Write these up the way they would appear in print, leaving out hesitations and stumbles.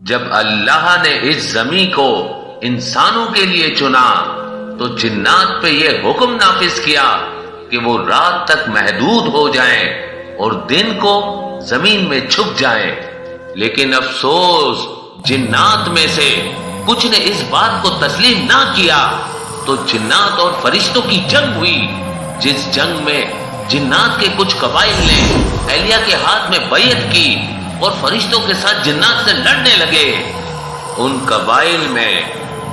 جب اللہ نے اس زمین کو انسانوں کے لیے چنا تو جنات پہ یہ حکم نافذ کیا کہ وہ رات تک محدود ہو جائیں اور دن کو زمین میں چھپ جائیں، لیکن افسوس جنات میں سے کچھ نے اس بات کو تسلیم نہ کیا تو جنات اور فرشتوں کی جنگ ہوئی، جس جنگ میں جنات کے کچھ قبائل نے ایلیا کے ہاتھ میں بیعت کی اور فرشتوں کے ساتھ جنات سے لڑنے لگے۔ ان قبائل میں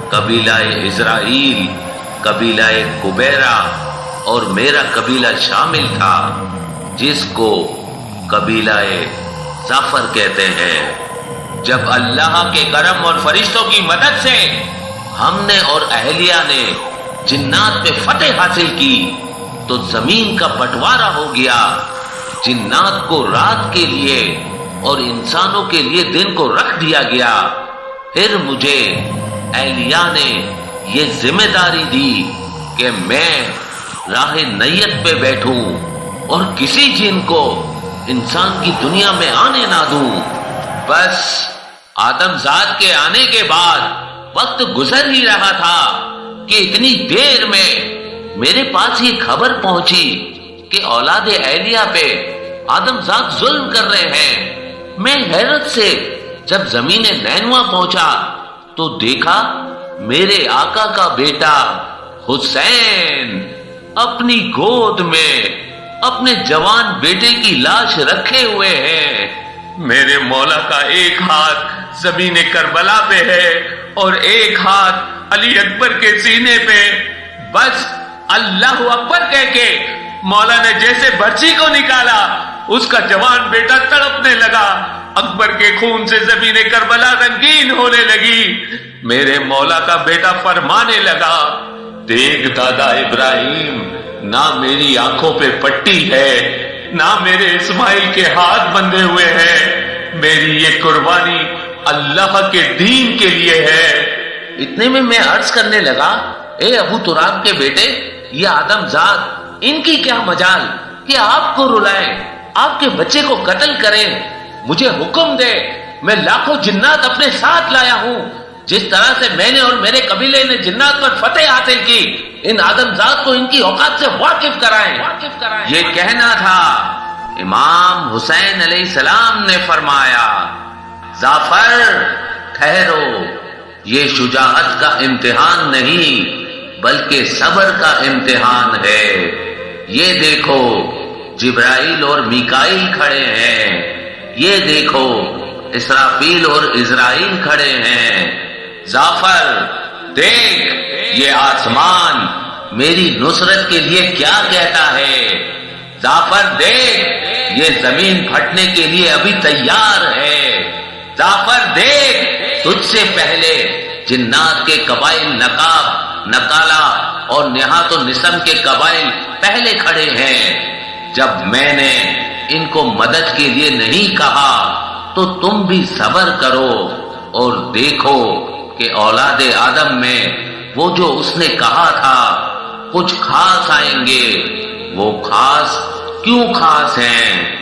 قبیلہ اسرائیل، قبیلہ کبیرہ اور میرا قبیلہ شامل تھا، جس کو قبیلہ ظفر کہتے ہیں۔ جب اللہ کے کرم اور فرشتوں کی مدد سے ہم نے اور اہلیہ نے جنات پہ فتح حاصل کی تو زمین کا بٹوارا ہو گیا، جنات کو رات کے لیے اور انسانوں کے لیے دن کو رکھ دیا گیا۔ پھر مجھے اہلیہ نے یہ ذمہ داری دی کہ میں راہ نیت پہ بیٹھوں اور کسی جن کو انسان کی دنیا میں آنے نہ دوں۔ بس آدم ذات کے آنے کے بعد وقت گزر ہی رہا تھا کہ اتنی دیر میں میرے پاس یہ خبر پہنچی کہ اولاد اہلیہ پہ آدم ذات ظلم کر رہے ہیں۔ میں حیرت سے جب زمین نینوا پہنچا تو دیکھا میرے آقا کا بیٹا حسین اپنی گود میں اپنے جوان بیٹے کی لاش رکھے ہوئے ہیں۔ میرے مولا کا ایک ہاتھ زمین کربلا پہ ہے اور ایک ہاتھ علی اکبر کے سینے پہ۔ بس اللہ اکبر کہہ کے مولا نے جیسے برچی کو نکالا، اس کا جوان بیٹا تڑپنے لگا، اکبر کے خون سے زمین کربلا رنگین ہونے لگی۔ میرے مولا کا بیٹا فرمانے لگا، دیکھ دادا ابراہیم، نہ میری آنکھوں پہ پٹی ہے، نہ میرے اسماعیل کے ہاتھ بندھے ہوئے ہیں، میری یہ قربانی اللہ کے دین کے لیے ہے۔ اتنے میں عرض کرنے لگا، اے ابو تراب کے بیٹے، یہ آدم ذات، ان کی کیا مجال کہ آپ کو رلائیں، آپ کے بچے کو قتل کریں؟ مجھے حکم دے، میں لاکھوں جنات اپنے ساتھ لایا ہوں، جس طرح سے میں نے اور میرے قبیلے نے جنات پر فتح حاصل کی، ان آدم ذات کو ان کی اوقات سے واقف کرائیں۔ یہ کہنا تھا۔ امام حسین علیہ السلام نے فرمایا، ظفر ٹھہرو، یہ شجاعت کا امتحان نہیں بلکہ صبر کا امتحان ہے۔ یہ دیکھو جبرائیل اور میکائیل کھڑے ہیں، یہ دیکھو اسرافیل اور اسرائیل کھڑے ہیں۔ ظفر دیکھ، یہ آسمان میری نصرت کے لیے کیا کہتا ہے۔ ظفر دیکھ، یہ زمین پھٹنے کے لیے ابھی تیار ہے۔ ظفر دیکھ، تجھ سے پہلے جنات کے قبائل نقاب، نقالہ اور نہات و نسم کے قبائل پہلے کھڑے ہیں۔ جب میں نے ان کو مدد کے لیے نہیں کہا تو تم بھی صبر کرو اور دیکھو کہ اولاد آدم میں وہ جو اس نے کہا تھا کچھ خاص آئیں گے، وہ خاص کیوں خاص ہیں؟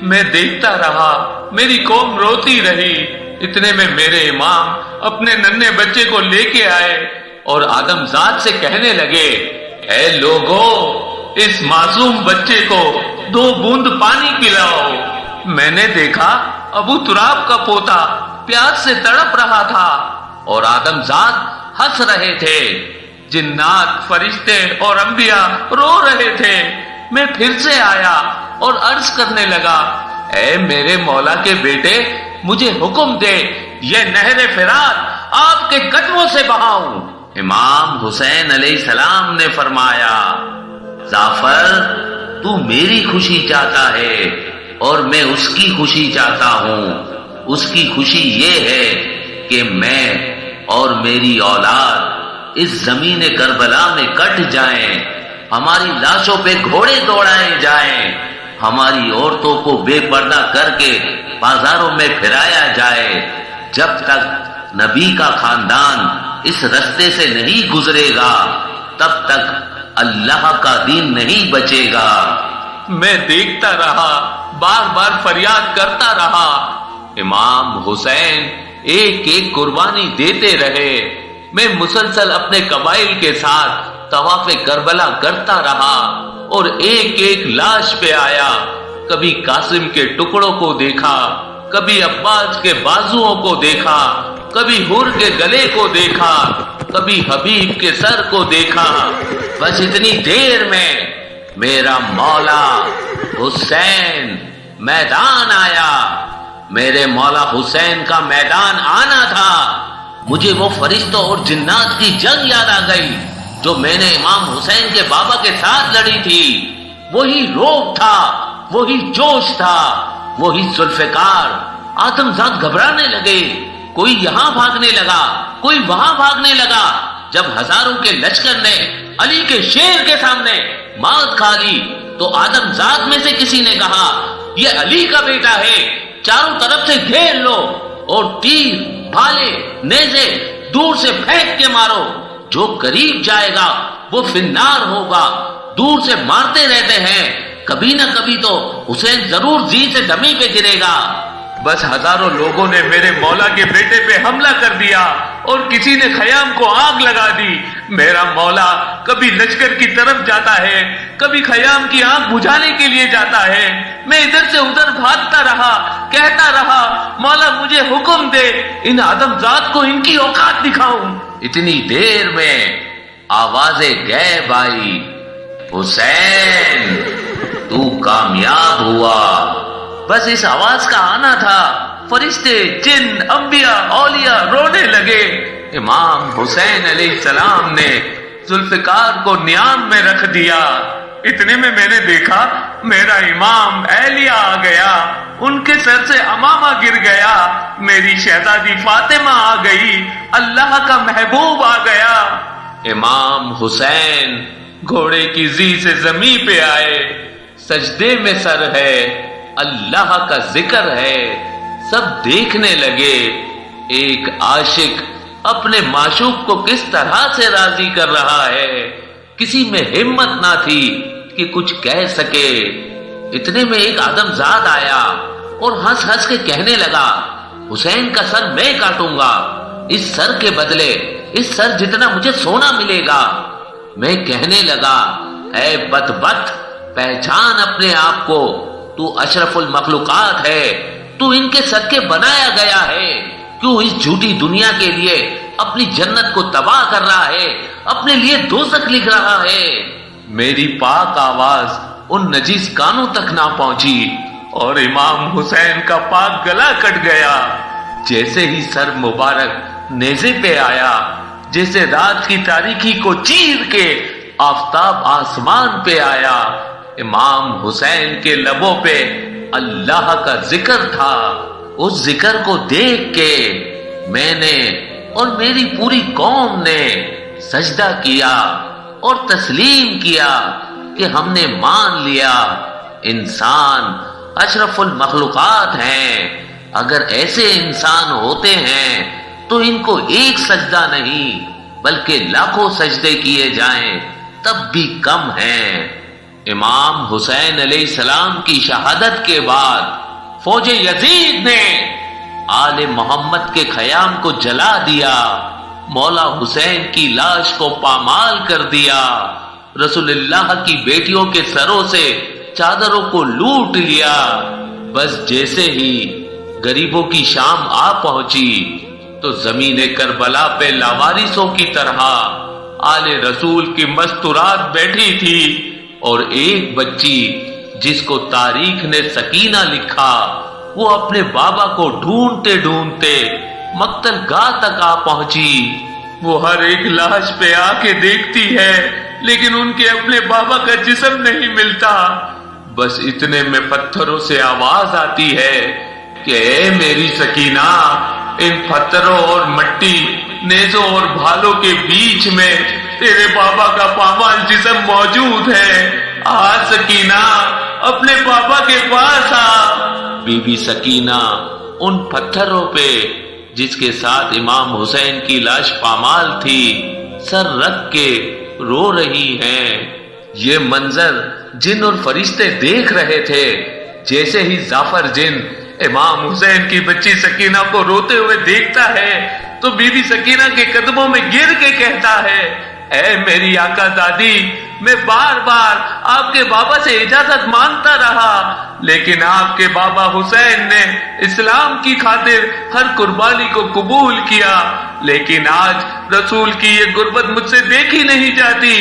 میں دیکھتا رہا، میری قوم روتی رہی۔ اتنے میں میرے امام اپنے ننھے بچے کو لے کے آئے اور آدم ذات سے کہنے لگے، اے لوگو، اس معصوم بچے کو 2 بوند پانی پلاؤ۔ میں نے دیکھا ابو تراب کا پوتا پیاس سے تڑپ رہا تھا اور آدم ذات ہنس رہے تھے، جنات، فرشتے اور انبیاء رو رہے تھے۔ میں پھر سے آیا اور عرض کرنے لگا، اے میرے مولا کے بیٹے، مجھے حکم دے یہ نہر فرات آپ کے قدموں سے بہاؤں۔ امام حسین علیہ السلام نے فرمایا، ظفر تو میری خوشی چاہتا ہے اور میں اس کی خوشی چاہتا ہوں۔ اس کی خوشی یہ ہے کہ میں اور میری اولاد اس زمین کربلا میں کٹ جائیں، ہماری لاشوں پہ گھوڑے دوڑائے جائیں، ہماری عورتوں کو بے پردہ کر کے بازاروں میں پھرایا جائے۔ جب تک نبی کا خاندان اس رستے سے نہیں گزرے گا تب تک اللہ کا دین نہیں بچے گا۔ میں دیکھتا رہا، بار بار فریاد کرتا رہا۔ امام حسین ایک ایک قربانی دیتے رہے۔ میں مسلسل اپنے قبائل کے ساتھ طواف کربلا کرتا رہا اور ایک ایک لاش پہ آیا۔ کبھی قاسم کے ٹکڑوں کو دیکھا، کبھی عباس کے بازوؤں کو دیکھا، کبھی حر کے گلے کو دیکھا، کبھی حبیب کے سر کو دیکھا۔ بس اتنی دیر میں میرا مولا حسین میدان آیا۔ میرے مولا حسین کا میدان آنا تھا۔ مجھے وہ فرشتوں اور جنات کی جنگ یاد آ گئی جو میں نے امام حسین کے بابا کے ساتھ لڑی تھی۔ وہی روب تھا، وہی جوش تھا، وہی ذوالفقار۔ آدمزاد گھبرانے لگے، کوئی یہاں بھاگنے لگا، کوئی وہاں بھاگنے لگا۔ جب ہزاروں کے لشکر نے علی کے شیر کے سامنے مات کھا لی تو آدمزاد میں سے کسی نے کہا، یہ علی کا بیٹا ہے، چاروں طرف سے گھیر لو اور تیر، بھالے، نیزے دور سے پھینک کے مارو۔ جو قریب جائے گا وہ فنار ہوگا۔ دور سے مارتے رہتے ہیں، کبھی نہ کبھی تو حسین ضرور زی سے دمی پہ گرے گا۔ بس ہزاروں لوگوں نے میرے مولا کے بیٹے پہ حملہ کر دیا اور کسی نے خیام کو آگ لگا دی۔ میرا مولا کبھی لشکر کی طرف جاتا ہے، کبھی خیام کی آگ بجھانے کے لیے جاتا ہے۔ میں ادھر سے ادھر بھاگتا رہا، کہتا رہا، مولا مجھے حکم دے، ان آدمزاد کو ان کی اوقات دکھاؤں۔ اتنی دیر میں آواز غیب آئی، حسین تو کامیاب ہوا۔ بس اس آواز کا آنا تھا، فرشتے، جن، انبیاء، اولیاء رونے لگے۔ امام حسین علیہ السلام نے ذوالفقار کو نیام میں رکھ دیا۔ اتنے میں نے دیکھا میرا امام اہلیہ آ گیا، ان کے سر سے امامہ گر گیا، میری شہزادی فاطمہ آ گئی، اللہ کا محبوب آ گیا۔ امام حسین گھوڑے کی زی سے زمین پہ آئے، سجدے میں سر ہے، اللہ کا ذکر ہے۔ سب دیکھنے لگے ایک عاشق اپنے معشوق کو کس طرح سے راضی کر رہا ہے۔ کسی میں ہمت نہ تھی کہ کچھ کہہ سکے۔ اتنے میں ایک آدمزاد آیا اور ہنس ہنس کے کہنے لگا، حسین کا سر میں کاٹوں گا، اس سر کے بدلے اس سر جتنا مجھے سونا ملے گا۔ میں کہنے لگا، اے بدبخت، پہچان اپنے آپ کو، تو اشرف المخلوقات ہے، تو ان کے صدقے بنایا گیا ہے۔ کیوں اس جھوٹی دنیا کے لیے اپنی جنت کو تباہ کر رہا ہے، اپنے لیے دوزخ لکھ رہا ہے؟ میری پاک آواز ان نجیس کانوں تک نہ پہنچی اور امام حسین کا پاک گلا کٹ گیا۔ جیسے ہی سر مبارک نیزے پہ آیا، جیسے رات کی تاریکی کو چیر کے آفتاب آسمان پہ آیا، امام حسین کے لبوں پہ اللہ کا ذکر تھا۔ اس ذکر کو دیکھ کے میں نے اور میری پوری قوم نے سجدہ کیا اور تسلیم کیا کہ ہم نے مان لیا انسان اشرف المخلوقات ہیں۔ اگر ایسے انسان ہوتے ہیں تو ان کو ایک سجدہ نہیں بلکہ لاکھوں سجدے کیے جائیں تب بھی کم ہیں۔ امام حسین علیہ السلام کی شہادت کے بعد فوج یزید نے آل محمد کے خیام کو جلا دیا، مولا حسین کی لاش کو پامال کر دیا، رسول اللہ کی بیٹیوں کے سروں سے چادروں کو لوٹ لیا۔ بس جیسے ہی غریبوں کی شام آ پہنچی تو زمین کربلا پہ لاوارثوں کی طرح آل رسول کی مستورات بیٹھی تھی، اور ایک بچی جس کو تاریخ نے سکینہ لکھا، وہ اپنے بابا کو ڈھونڈتے ڈھونڈتے مقتل گاہ تک آ پہنچی۔ وہ ہر ایک لاش پہ آ کے دیکھتی ہے لیکن ان کے اپنے بابا کا جسم نہیں ملتا۔ بس اتنے میں پتھروں سے آواز آتی ہے کہ اے میری سکینہ، ان پتھروں اور مٹی، نیزوں اور بھالوں کے بیچ میں تیرے بابا کا پامال جسم موجود ہے، آ سکینہ اپنے بابا کے پاس آ۔ بی بی سکینہ ان پتھروں پہ جس کے ساتھ امام حسین کی لاش پامال تھی سر رکھ کے رو رہی ہیں۔ یہ منظر جن اور فرشتے دیکھ رہے تھے۔ جیسے ہی زعفر جن امام حسین کی بچی سکینہ کو روتے ہوئے دیکھتا ہے تو بی بی سکینہ کے قدموں میں گر کے کہتا ہے، اے میری آقا دادی، میں بار بار آپ کے بابا سے اجازت مانگتا رہا، لیکن آپ کے بابا حسین نے اسلام کی خاطر ہر قربانی کو قبول کیا، لیکن آج رسول کی یہ غربت مجھ سے دیکھی نہیں جاتی۔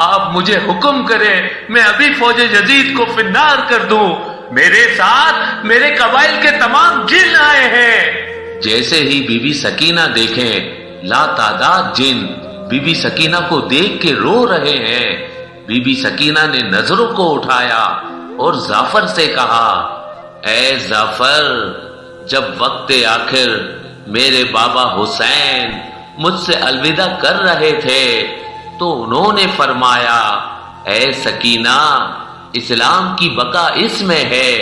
آپ مجھے حکم کرے میں ابھی فوج یزید کو فنار کر دوں، میرے ساتھ میرے قبائل کے تمام جن آئے ہیں۔ جیسے ہی بی بی سکینہ دیکھیں لا تعداد جن بی بی سکینہ کو دیکھ کے رو رہے ہیں، بی بی سکینہ نے نظروں کو اٹھایا اور جعفر سے کہا، اے جعفر، جب وقت آخر میرے بابا حسین مجھ سے الوداع کر رہے تھے تو انہوں نے فرمایا، اے سکینہ، اسلام کی بقا اس میں ہے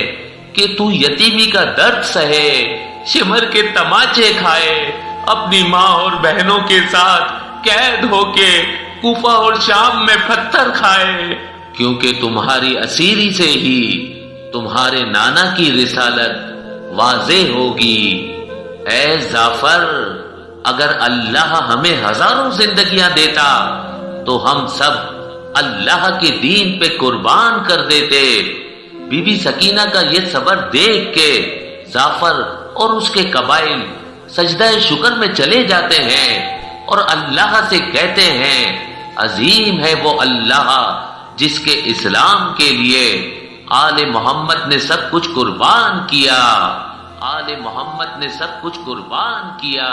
کہ تو یتیمی کا درد سہے، شمر کے تماچے کھائے، اپنی ماں اور بہنوں کے ساتھ قید ہو کے کوفہ اور شام میں پتھر کھائے، کیونکہ تمہاری اسیری سے ہی تمہارے نانا کی رسالت واضح ہوگی۔ اے جعفر، اگر اللہ ہمیں ہزاروں زندگیاں دیتا تو ہم سب اللہ کے دین پہ قربان کر دیتے۔ بی بی سکینہ کا یہ صبر دیکھ کے جعفر اور اس کے قبائل سجدہ شکر میں چلے جاتے ہیں اور اللہ سے کہتے ہیں، عظیم ہے وہ اللہ جس کے اسلام کے لیے آل محمد نے سب کچھ قربان کیا، آل محمد نے سب کچھ قربان کیا۔